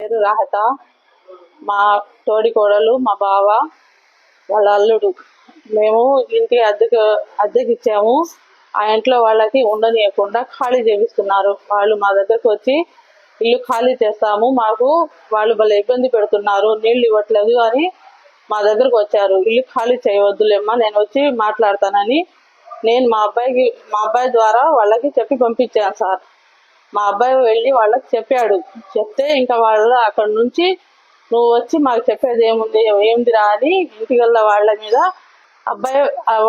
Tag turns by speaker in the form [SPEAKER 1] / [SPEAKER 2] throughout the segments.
[SPEAKER 1] పేరు రాహత. మా తోడి కోడలు మా బావ వాళ్ళ అల్లుడు. మేము ఇంటికి అద్దెకి ఇచ్చాము. ఆ ఇంట్లో వాళ్ళకి ఉండనియకుండా ఖాళీ చేపిస్తున్నారు. వాళ్ళు మా దగ్గరకు వచ్చి ఇల్లు ఖాళీ చేస్తాము, మాకు వాళ్ళు భలే ఇబ్బంది పెడుతున్నారు, నీళ్లు ఇవ్వట్లేదు అని మా దగ్గరకు వచ్చారు. ఇల్లు ఖాళీ చేయవద్దులేమ్మా, నేను వచ్చి మాట్లాడతానని నేను మా అబ్బాయి ద్వారా వాళ్ళకి చెప్పి పంపించాను సార్. మా అబ్బాయి వెళ్ళి వాళ్ళకి చెప్పాడు. చెప్తే ఇంకా వాళ్ళు అక్కడ నుంచి నువ్వు వచ్చి మాకు చెప్పేది ఏందిరా అని ఇంటికల్లా వాళ్ళ మీద అబ్బాయి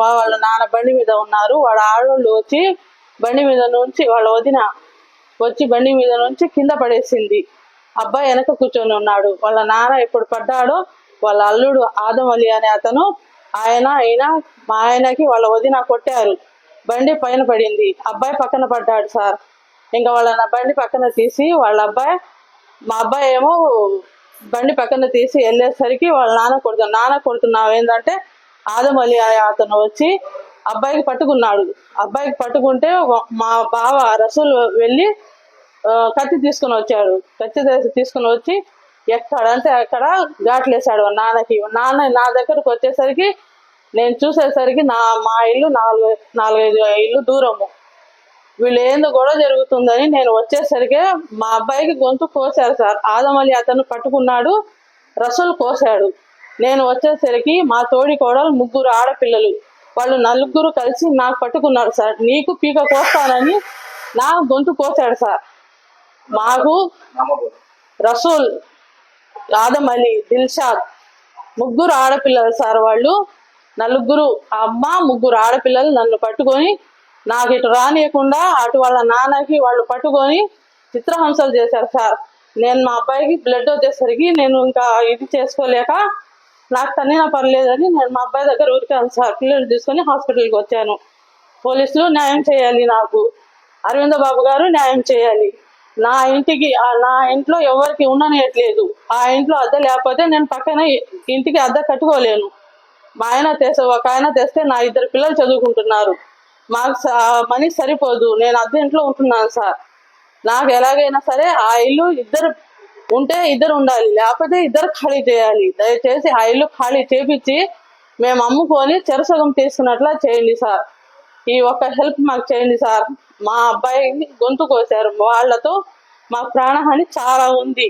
[SPEAKER 1] వాళ్ళ నాన్న బండి మీద ఉన్నారు. వాళ్ళ ఆడవాళ్ళు వచ్చి బండి మీద నుంచి వాళ్ళ వదిన వచ్చి బండి మీద నుంచి కింద పడేసింది. అబ్బాయి వెనక కూర్చొని ఉన్నాడు. వాళ్ళ నాన్న ఎప్పుడు పడ్డాడో వాళ్ళ అల్లుడు ఆదం అలీ అనే అతను ఆయన మా ఆయనకి వాళ్ళ వదిన కొట్టారు. బండి పైన పడింది. అబ్బాయి పక్కన పడ్డాడు సార్. ఇంకా వాళ్ళ బండి పక్కన తీసి మా అబ్బాయి ఏమో బండి పక్కన తీసి వెళ్ళేసరికి వాళ్ళ నాన్న కొడుతున్నావు ఏంటంటే ఆదం అలీ అతను వచ్చి అబ్బాయికి పట్టుకున్నాడు. అబ్బాయికి పట్టుకుంటే మా బావ రసూల్ వెళ్ళి కత్తి తీసుకుని వచ్చాడు. తీసుకుని వచ్చి ఎక్కడంటే అక్కడ ఘాట్లేసాడు నాన్నకి. నాన్న నా దగ్గరకు వచ్చేసరికి నేను చూసేసరికి మా ఇల్లు 4-5 ఇల్లు దూరము. వీళ్ళు ఏందో గొడవ జరుగుతుందని నేను వచ్చేసరికి మా అబ్బాయికి గొంతు కోసారు సార్. ఆదం అలీ అతను పట్టుకున్నాడు, రసూల్ కోసాడు. నేను వచ్చేసరికి మా తోడి కోడలు 3 ఆడపిల్లలు, వాళ్ళు 4 కలిసి నాకు పట్టుకున్నారు సార్. నీకు పీక కోస్తానని నా గొంతు కోసాడు సార్. మాకు రసూల్, ఆదం అలీ, దిల్షాద్ 3 ఆడపిల్లలు సార్. వాళ్ళు 4 అమ్మ 3 ఆడపిల్లలు నన్ను పట్టుకొని నాకు ఇటు రానియకుండా అటు వాళ్ళ నాన్నకి వాళ్ళు పట్టుకొని చిత్రహింసలు చేశారు సార్. నేను మా అబ్బాయికి బ్లడ్ వచ్చేసరికి నేను ఇంకా ఇది చేసుకోలేక నాకు తన్నినా పర్లేదని నేను మా అబ్బాయి దగ్గర ఉరికాను సార్. పిల్లలు తీసుకొని హాస్పిటల్కి వచ్చాను. పోలీసులు న్యాయం చేయాలి, నాకు అరవింద బాబు గారు న్యాయం చేయాలి. నా ఇంట్లో ఎవరికి ఉండనియట్లేదు. ఆ ఇంట్లో అద్దె లేకపోతే నేను పక్కన ఇంటికి అద్దె కట్టుకోలేను. ఒక ఆయన తెస్తే నా 2 పిల్లలు చదువుకుంటున్నారు. మాకు మనీ సరిపోదు. నేను అద్దె ఇంట్లో ఉంటున్నాను సార్. నాకు ఎలాగైనా సరే ఆ ఇల్లు ఇద్దరు ఉండాలి, లేకపోతే 2 ఖాళీ చేయాలి. దయచేసి ఆ ఇల్లు ఖాళీ చేపించి మేము అమ్ముకొని చెరసగం తీసుకున్నట్లా చేయండి సార్. ఈ ఒక్క హెల్ప్ మాకు చేయండి సార్. మా అబ్బాయిని గొంతు కోసారు. వాళ్ళతో మాకు ప్రాణహాని చాలా ఉంది.